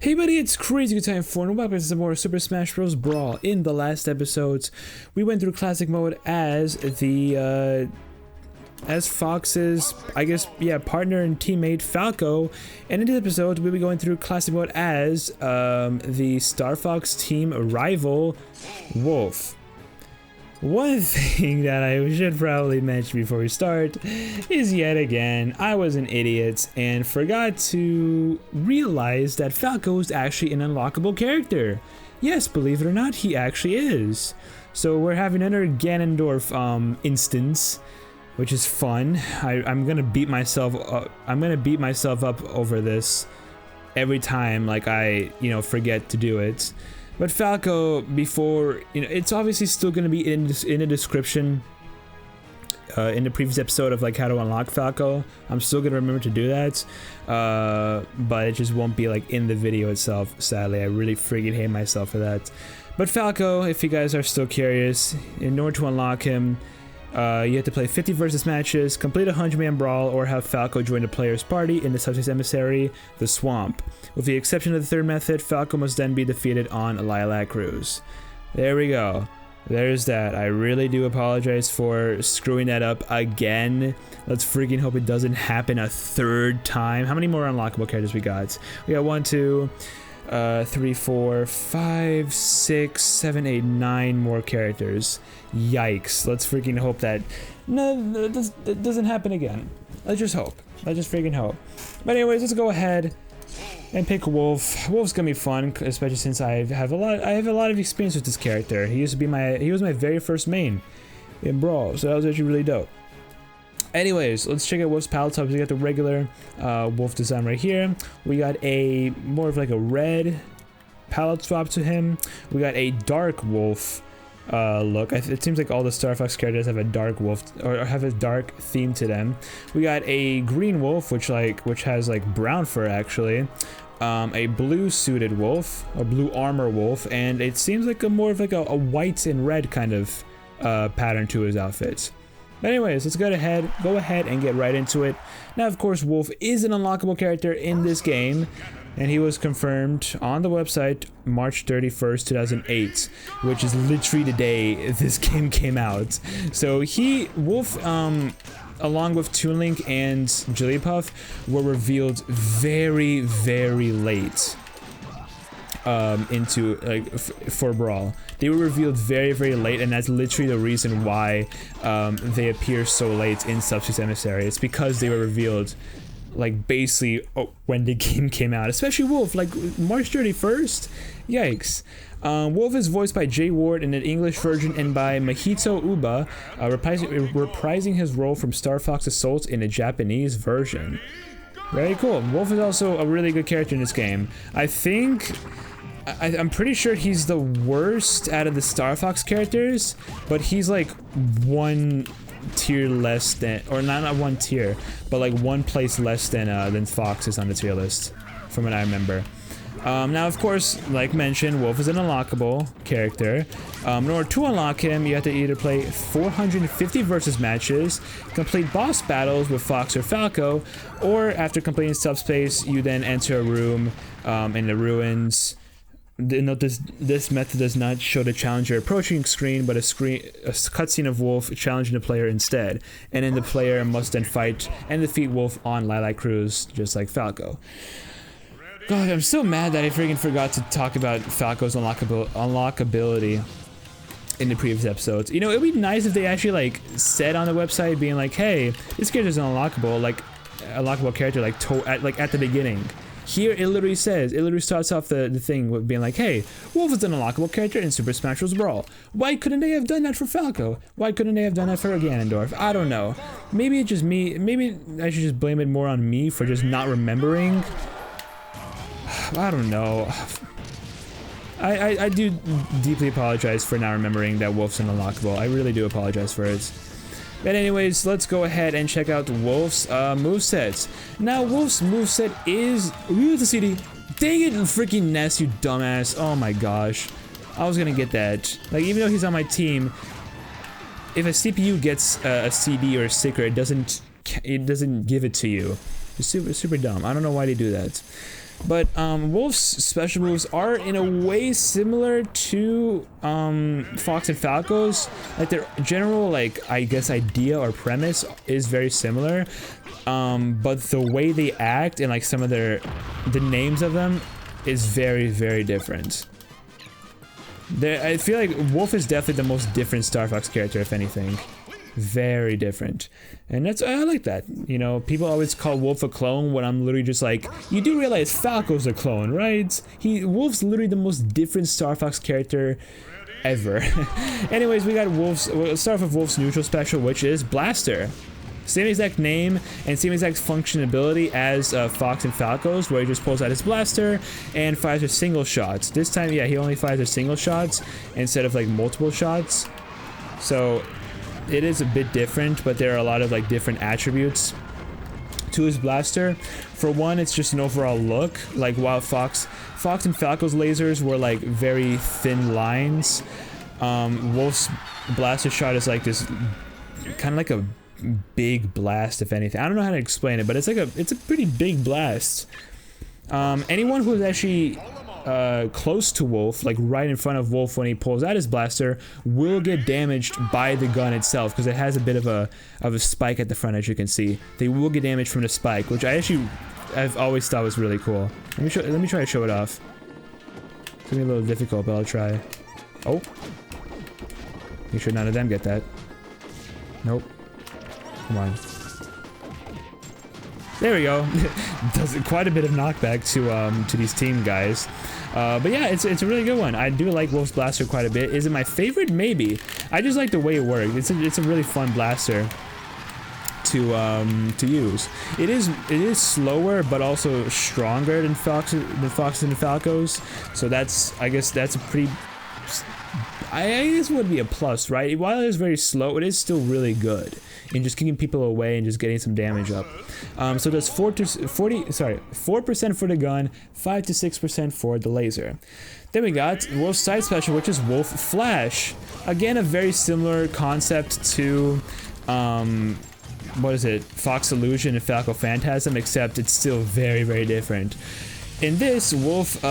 Hey buddy, it's Crazy Good Time 4 and welcome to some more Super Smash Bros. Brawl. In the last episodes, we went through classic mode as Fox's, I guess, yeah, partner and teammate Falco. And in this episode, we'll be going through classic mode as the Star Fox team rival, Wolf. One thing that I should probably mention before we start is yet again, I was an idiot and forgot to realize that Falco is actually an unlockable character. Yes, believe it or not, he actually is. So we're having another Ganondorf instance, which is fun. I'm gonna beat myself up over this every time, like I forget to do it. But Falco, before, it's obviously still going to be in the description in the previous episode of like how to unlock Falco. I'm still going to remember to do that, but it just won't be like in the video itself, sadly. I really freaking hate myself for that. But Falco, if you guys are still curious, in order to unlock him, you have to play 50 versus matches, complete a 100-man brawl, or have Falco join the player's party in the Subspace Emissary, the Swamp. With the exception of the third method, Falco must then be defeated on Lilac Cruise. There we go. There's that. I really do apologize for screwing that up again. Let's freaking hope it doesn't happen a third time. How many more unlockable characters we got? We got 1, 2, 3, 4, 5, 6, 7, 8, 9 more characters. Yikes. Let's freaking hope that that doesn't happen again. Let's just hope. Let's just freaking hope. But anyways, let's go ahead and pick Wolf. Wolf's gonna be fun, especially since I have a lot of experience with this character. He was my very first main in Brawl, so that was actually really dope. Anyways, let's check out Wolf's palette types. We got the regular Wolf design right here. We got a more of like a red palette swap to him. We got a dark Wolf look. It seems like all the Star Fox characters have a dark wolf or have a dark theme to them. We got a green wolf, which has like brown fur actually. A blue suited wolf, a blue armor wolf, and it seems like more of like a white and red kind of pattern to his outfits. But anyways, let's go ahead and get right into it. Now, of course, Wolf is an unlockable character in this game, and he was confirmed on the website March 31st, 2008, which is literally the day this game came out. So Wolf, along with Toon Link and Jigglypuff, were revealed very, very late into for Brawl. They were revealed very, very late, and that's literally the reason why they appear so late in Subspace Emissary. It's because they were revealed like basically when the game came out, especially Wolf, like March 31st. Yikes. Wolf is voiced by Jay Ward in the English version and by Mahito Uba, reprising his role from Star Fox Assault in the Japanese version. Very cool. Wolf is also a really good character in this game. I'm pretty sure he's the worst out of the Star Fox characters, but he's like one tier less than, or not one tier, but like one place less than Fox is on the tier list, from what I remember. Now, of course, like mentioned, Wolf is an unlockable character. In order to unlock him, you have to either play 450 versus matches, complete boss battles with Fox or Falco, or after completing Subspace, you then enter a room in the ruins. Note this method does not show the challenger approaching screen, but a cutscene of Wolf challenging the player instead, and then the player must then fight and defeat Wolf on Lilac Cruise, just like Falco. God, I'm so mad that I freaking forgot to talk about Falco's unlockability in the previous episodes. You know, it'd be nice if they actually like said on the website, being like, "Hey, this character's an unlockable character," like at the beginning. Here it literally says, it literally starts off the thing with being like, hey, Wolf is an unlockable character in Super Smash Bros. Brawl. Why couldn't they have done that for Falco? Why couldn't they have done that for Ganondorf? I don't know. Maybe it's just me. Maybe I should just blame it more on me for just not remembering. I don't know. I do deeply apologize for not remembering that Wolf's an unlockable. I really do apologize for it. But anyways, let's go ahead and check out Wolf's moveset. Now, Wolf's moveset is... Ooh, the CD. Dang it, freaking Ness, you dumbass. Oh my gosh. I was gonna get that. Like, even though he's on my team, if a CPU gets a CD or a sticker, it doesn't give it to you. It's super dumb. I don't know why they do that. But Wolf's special moves are in a way similar to Fox and Falco's. Like their general, like, I guess idea or premise is very similar. But the way they act and like some of the names of them is very, very different. I feel like Wolf is definitely the most different Star Fox character, if anything. Very different. And I like that. You know, people always call Wolf a clone when I'm literally just like, you do realize Falco's a clone, right? Wolf's literally the most different Star Fox character ever. Anyways, we got we'll start off with Wolf's neutral special, which is Blaster. Same exact name and same exact functionality as Fox and Falco's, where he just pulls out his blaster and fires with single shots. This time, yeah, he only fires with single shots instead of like multiple shots. So it is a bit different, but there are a lot of like different attributes to his blaster. For one, it's just an overall look. Like while Fox and Falco's lasers were like very thin lines, Wolf's blaster shot is like this kind of like a big blast, if anything. I don't know how to explain it, but it's a pretty big blast. Anyone who's actually close to Wolf, like right in front of Wolf when he pulls out his blaster, will get damaged by the gun itself, because it has a bit of a spike at the front, as you can see. They will get damaged from the spike, which I've always thought was really cool. Let me try to show it off. It's gonna be a little difficult, but I'll try. Oh, make sure none of them get that. Nope. Come on. There we go. Does quite a bit of knockback to these team guys. But yeah, it's a really good one. I do like Wolf's blaster quite a bit. Is it my favorite? Maybe. I just like the way it works. It's a really fun blaster to use. It is slower, but also stronger than Fox and Falco's. So I guess that's a pretty. I guess it would be a plus, right? While it is very slow, it is still really good in just kicking people away and just getting some damage up. So it does 4% for the gun, 5 to 6% for the laser. Then we got Wolf's side special, which is Wolf Flash. Again, a very similar concept to what is it? Fox Illusion and Falco Phantasm, except it's still very, very different. In this, Wolf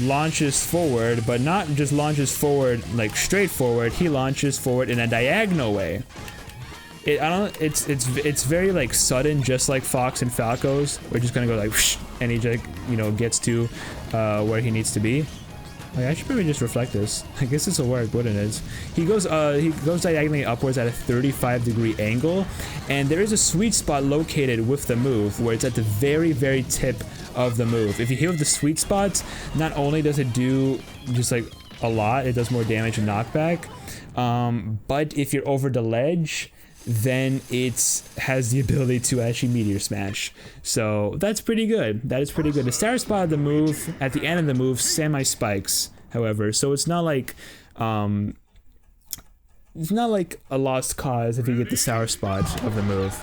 launches forward, but not just launches forward like straight forward. He launches forward in a diagonal way. It's very like sudden, just like Fox and Falco's. We're just gonna go like whoosh, and he just, you know, gets to where he needs to be. Like, I should probably just reflect this. I guess this will work, wouldn't it? He goes diagonally upwards at a 35-degree angle, and there is a sweet spot located with the move where it's at the very, very tip of the move. If you hit with the sweet spots, not only does it do just like a lot, it does more damage and knockback, but if you're over the ledge, then it has the ability to actually meteor smash. So that's pretty good. That is pretty good. The star spot of the move, at the end of the move, semi-spikes, however, so it's not like a lost cause if you get the sour spot of the move.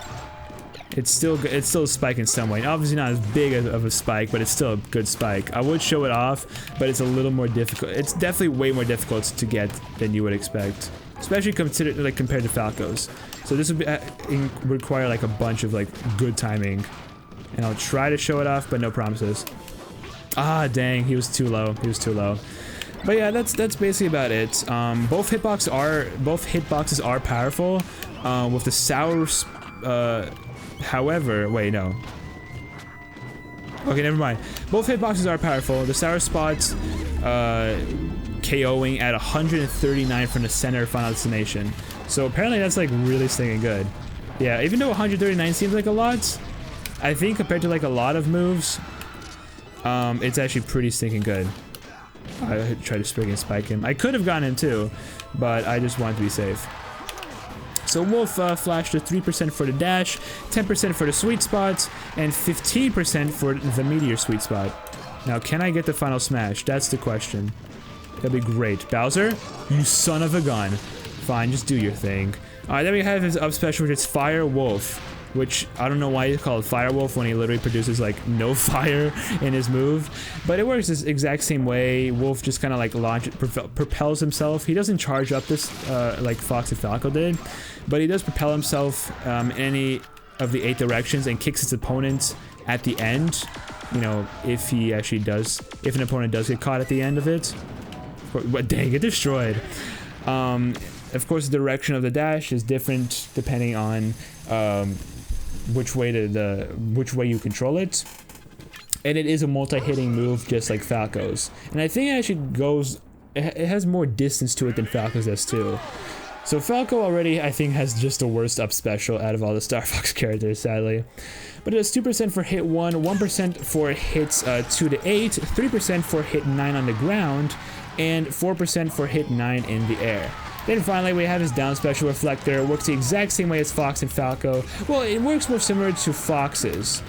It's still a spike in some way. Obviously not as big of a spike, but it's still a good spike. I would show it off, but it's a little more difficult. It's definitely way more difficult to get than you would expect, especially compared to Falco's. So this would require like a bunch of like good timing, and I'll try to show it off, but no promises. Ah, dang, he was too low. He was too low. But yeah, that's basically about it. Both hitboxes are powerful. With the sour. However, wait, no. Okay, never mind. Both hitboxes are powerful. The sour spots KOing at 139 from the center of Final Destination. So apparently that's like really stinking good. Yeah, even though 139 seems like a lot, I think compared to like a lot of moves, it's actually pretty stinking good. I tried to spring and spike him. I could have gotten him too, but I just wanted to be safe. So Wolf flashed to 3% for the dash, 10% for the sweet spots, and 15% for the meteor sweet spot. Now, can I get the final smash? That's the question. That'd be great. Bowser, you son of a gun. Fine, just do your thing. Alright, then we have his up special, which is Fire Wolf, which I don't know why he's called Fire Wolf when he literally produces like no fire in his move, but it works this exact same way. Wolf just kind of like propels himself. He doesn't charge up this like Fox and Falco did, but he does propel himself in any of the 8 directions and kicks his opponent at the end you know, if he actually does, if an opponent does get caught at the end of it. But dang, get destroyed. Of course, the direction of the dash is different depending on which way you control it. And it is a multi-hitting move just like Falco's. And I think it actually goes, it has more distance to it than Falco's does too. So Falco already, I think, has just the worst up special out of all the Star Fox characters, sadly. But it does 2% for hit 1, 1% for hits 2 to 8, 3% for hit 9 on the ground, and 4% for hit 9 in the air. Then finally we have his down special Reflector. It works the exact same way as Fox and Falco. Well, it works more similar to Fox's.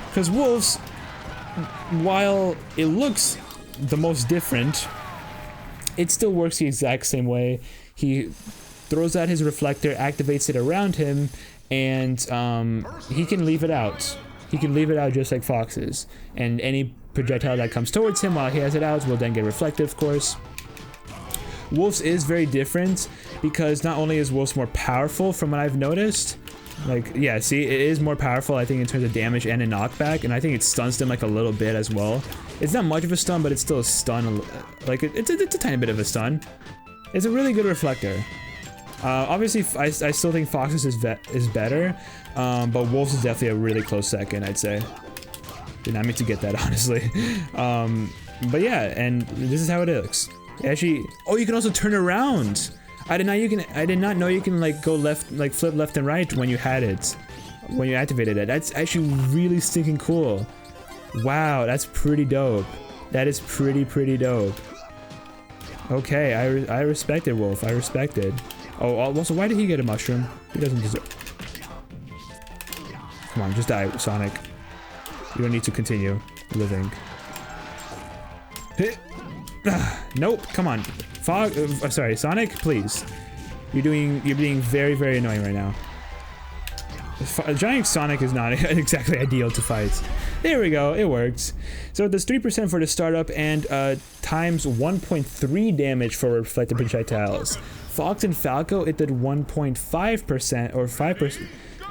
Because Wolf's, while it looks the most different, it still works the exact same way. He throws out his reflector, activates it around him, and he can leave it out. He can leave it out just like Fox's. And any projectile that comes towards him while he has it out will then get reflected, of course. Wolf's is very different because not only is Wolf's more powerful from what I've noticed, like, yeah, see, it is more powerful, I think, in terms of damage and a knockback, and I think it stuns them like a little bit as well. It's not much of a stun, but it's still a stun, like, it's a tiny bit of a stun. It's a really good reflector. Obviously, I still think Fox's is better, but Wolf's is definitely a really close second, I'd say. Did not mean to get that, honestly. But yeah, and this is how it looks. Actually, oh, you can also turn around. I did not know you can like go left, like flip left and right when you had it, when you activated it. That's actually really stinking cool. Wow, that's pretty dope. That is pretty dope. Okay, I respect it, Wolf. I respect it. Oh, also, why did he get a mushroom? He doesn't deserve. Come on, just die, Sonic. You don't need to continue living. Nope. Come on, sorry, Sonic. Please. You're being very annoying right now. Giant Sonic is not exactly ideal to fight. There we go. It works. So it does 3% for the startup and times 1.3 damage for reflected projectiles. Fox and Falco, it did 1.5% or 5%,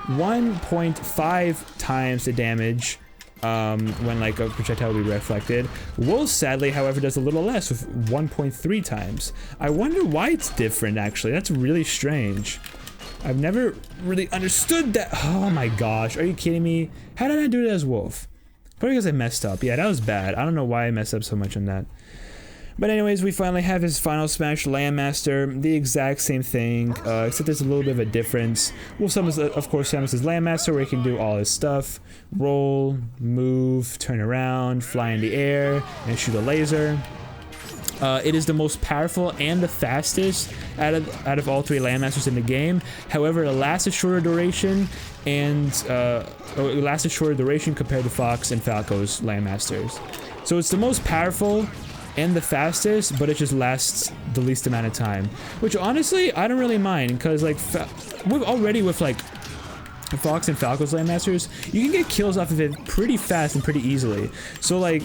1.5 times the damage when like a projectile will be reflected. Wolf, sadly, however, does a little less with 1.3 times. I wonder why it's different, actually. That's really strange. I've never really understood that. Oh my gosh, are you kidding me? How did I do it as Wolf? Probably because I messed up. Yeah, that was bad. I don't know why I messed up so much on that. But anyways, we finally have his final smash, Landmaster, the exact same thing, except there's a little bit of a difference. Wolf summons, of course, summons his Landmaster where he can do all his stuff. Roll, move, turn around, fly in the air, and shoot a laser. It is the most powerful and the fastest out of all three Landmasters in the game. However, it lasts a shorter duration and it lasts a shorter duration compared to Fox and Falco's Landmasters. So it's the most powerful and the fastest, but it just lasts the least amount of time. Which honestly, I don't really mind, because like with like Fox and Falco's Landmasters, you can get kills off of it pretty fast and pretty easily. So like,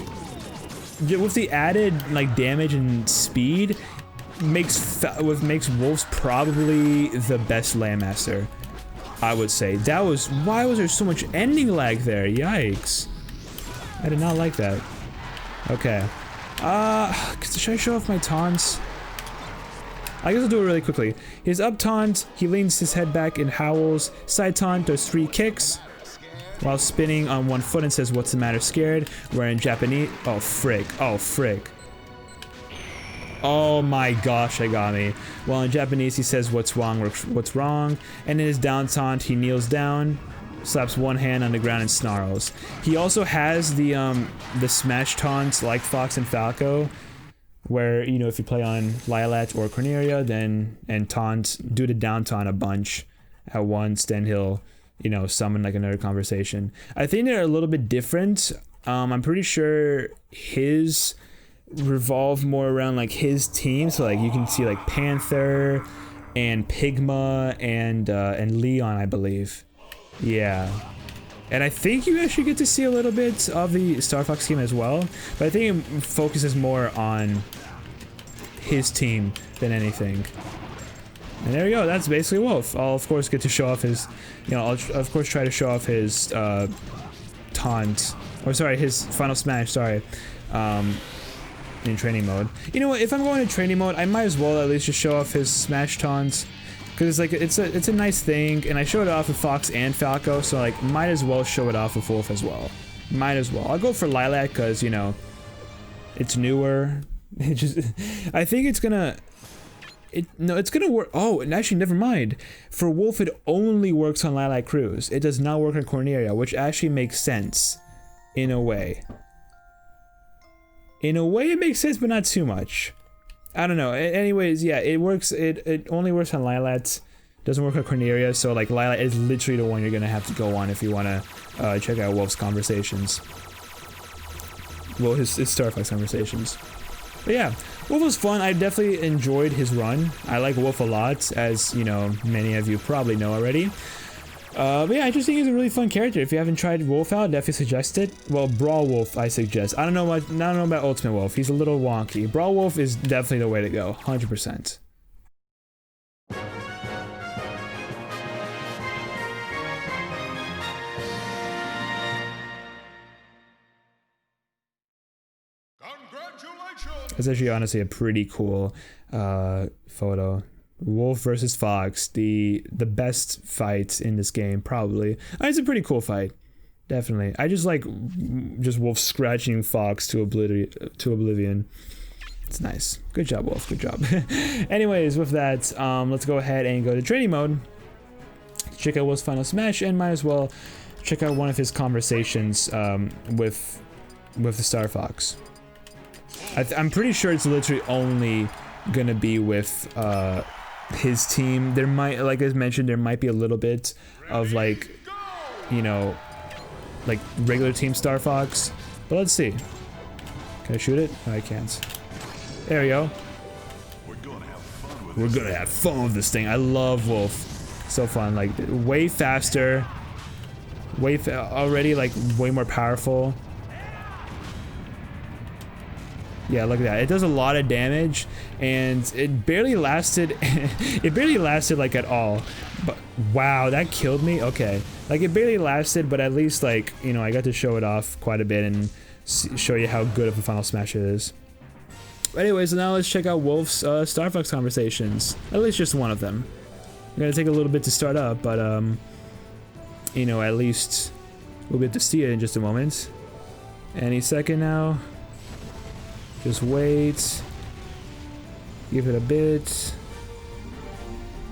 with the added like damage and speed, makes Wolf's probably the best Landmaster, I would say. That was, why was there so much ending lag there? Yikes. I did not like that. Okay. Should I show off my taunts? I guess I'll do it really quickly. His up taunt, he leans his head back and howls. Side taunt does 3 kicks while spinning on one foot and says, "What's the matter, scared?" Where in Japanese, oh frick, oh frick. Oh my gosh, they got me. Well, in Japanese, he says, "What's wrong, what's wrong?" And in his down taunt, he kneels down, slaps one hand on the ground and snarls. He also has the smash taunts like Fox and Falco, where, you know, if you play on Lilat or Corneria, then, and taunt, do the down taunt a bunch at once, then he'll, you know, summon like another conversation. I think they're a little bit different. I'm pretty sure his revolve more around like his team, so like you can see like Panther and Pigma and Leon, I believe. Yeah, and I think you actually get to see a little bit of the Star Fox team as well, but I think it focuses more on his team than anything. And there we go, that's basically Wolf. I'll of course get to show off his, you know, I'll of course try to show off his taunt taunt, or sorry, his final smash, sorry, in training mode. You know what, if I'm going to training mode, I might as well at least just show off his smash taunts, because like it's a nice thing, and I showed it off with Fox and Falco, so like might as well show it off with Wolf as well. Might as well. I'll go for Lilac because, you know, it's newer. It just, I think it's gonna, it's gonna work. Oh, and actually, never mind. For Wolf, it only works on Lilac Cruz. It does not work on Corneria, which actually makes sense, in a way. In a way, it makes sense, but not too much. I don't know. Anyways, yeah, it works. It only works on Lilac. Doesn't work on Corneria, so like Lilac is literally the one you're gonna have to go on if you wanna check out Wolf's conversations. Well, his Star Fox conversations. But yeah, Wolf was fun. I definitely enjoyed his run. I like Wolf a lot, as you know, many of you probably know already. But yeah, I just think he's a really fun character. If you haven't tried Wolf out, definitely suggest it. Well, Brawl Wolf, I suggest. I don't know about Ultimate Wolf. He's a little wonky. Brawl Wolf is definitely the way to go, 100%. It's actually honestly a pretty cool photo. Wolf versus Fox, the best fight in this game, probably. It's a pretty cool fight, definitely. I just like Wolf scratching Fox to oblivion. It's nice. Good job, Wolf. Good job. Anyways, with that, let's go ahead and go to training mode. Check out Wolf's final smash, and might as well check out one of his conversations with the Star Fox. I'm pretty sure it's literally only gonna be with his team. There might, like I mentioned, there might be a little bit of like, you know, like regular team Star Fox, but let's see. Can I shoot it? No, I can't. There we go. We're gonna have fun with this thing. I love Wolf. So fun, like way faster, already like way more powerful. Yeah, look at that. It does a lot of damage, and it barely lasted. It barely lasted like at all. But wow, that killed me. Okay, like it barely lasted, but at least like, you know, I got to show it off quite a bit and show you how good of a final smash it is. But anyways, so now let's check out Wolf's Star Fox conversations. At least just one of them. I'm gonna take a little bit to start up, but you know, at least we'll get to see it in just a moment. Any second now. Just wait. Give it a bit.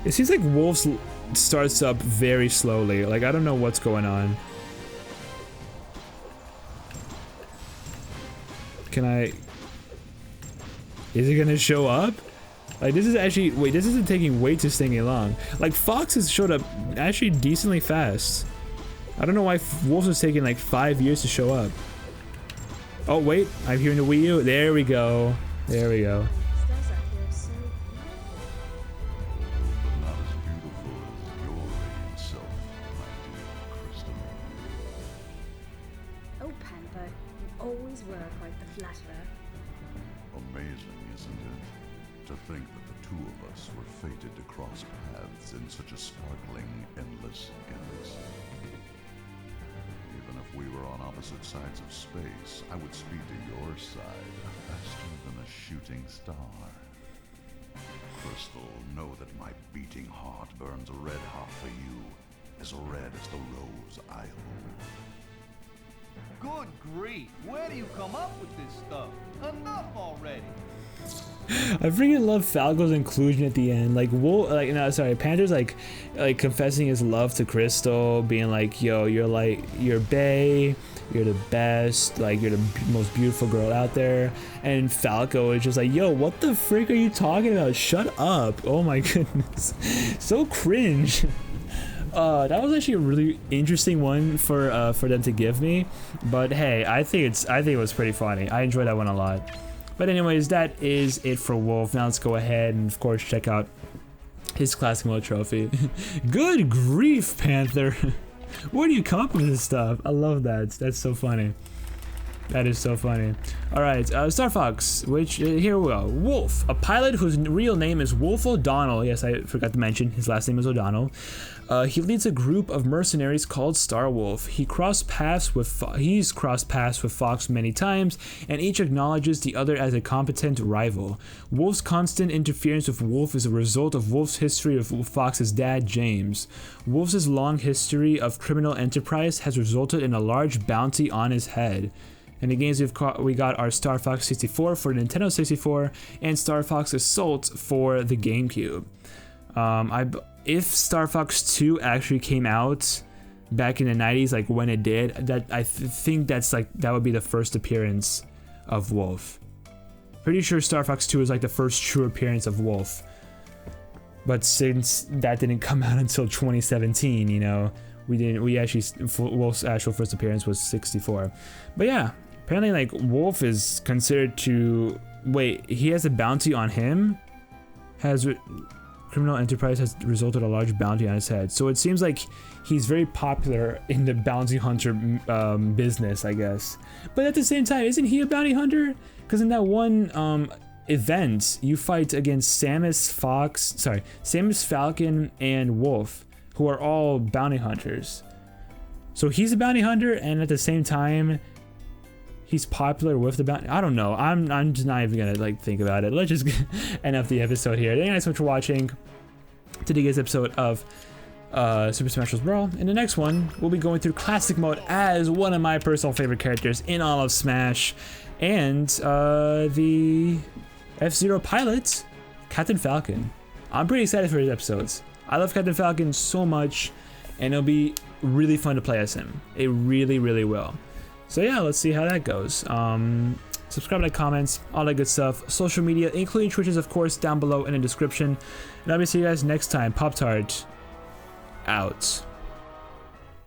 It seems like Wolf starts up very slowly. Like, I don't know what's going on. Can I... Is it gonna show up? Like, this is actually... Wait, this isn't taking way too stinking long. Like, Fox has showed up actually decently fast. I don't know why Wolf is taking like 5 years to show up. Oh wait, I'm hearing the Wii U. There we go. There we go. Oh, Panther, you always were quite the flatterer. Amazing, isn't it? To think that the two of us were fated to cross paths in such a sparkling, endless galaxy. Even if we were on opposite sides of space, I would speed to your side faster than a shooting star. Crystal, know that my beating heart burns red hot for you, as red as the rose I hold. Good grief, where do you come up with this stuff? Enough already! I freaking love Falco's inclusion at the end. Like, Panther's like confessing his love to Crystal, being like, yo, you're bae, you're the best, like, you're the most beautiful girl out there. And Falco is just like, yo, what the frick are you talking about? Shut up. Oh my goodness. So cringe. That was actually a really interesting one for them to give me. But hey, I think it was pretty funny. I enjoyed that one a lot. But anyways, that is it for Wolf. Now let's go ahead and of course check out his classic mode trophy. Good grief, Panther. Where do you come up with this stuff? I love that. That's so funny. That is so funny. Alright, Star Fox, which, here we go. Wolf, a pilot whose real name is Wolf O'Donnell. Yes, I forgot to mention, his last name is O'Donnell. He leads a group of mercenaries called Star Wolf. He's crossed paths with Fox many times, and each acknowledges the other as a competent rival. Wolf's constant interference with Wolf is a result of Wolf's history with Fox's dad, James. Wolf's long history of criminal enterprise has resulted in a large bounty on his head. In the games we got our Star Fox 64 for the Nintendo 64 and Star Fox Assault for the GameCube. If Star Fox 2 actually came out back in the 90s, like when it did, I think that would be the first appearance of Wolf. Pretty sure Star Fox 2 is like the first true appearance of Wolf. But since that didn't come out until 2017, you know, Wolf's actual first appearance was 64. But yeah, apparently like Wolf is considered to, wait, he has a bounty on him? Criminal enterprise has resulted in a large bounty on his head. So it seems like he's very popular in the bounty hunter business, I guess. But at the same time, isn't he a bounty hunter? Because in that one event, you fight against Samus, Falcon, and Wolf, who are all bounty hunters. So he's a bounty hunter, and at the same time, he's popular with the bounty. I don't know. I'm just not even gonna like think about it. Let's just end up the episode here. Thank you guys so much for watching today's episode of Super Smash Bros. Brawl. In the next one, we'll be going through classic mode as one of my personal favorite characters in all of Smash, and the F-Zero pilot, Captain Falcon. I'm pretty excited for his episodes. I love Captain Falcon so much, and it'll be really fun to play as him. It really, really will. So yeah, let's see how that goes. Subscribe, like, comments, all that good stuff. Social media, including Twitches, of course, down below in the description. And I'll see you guys next time. Pop-Tart out.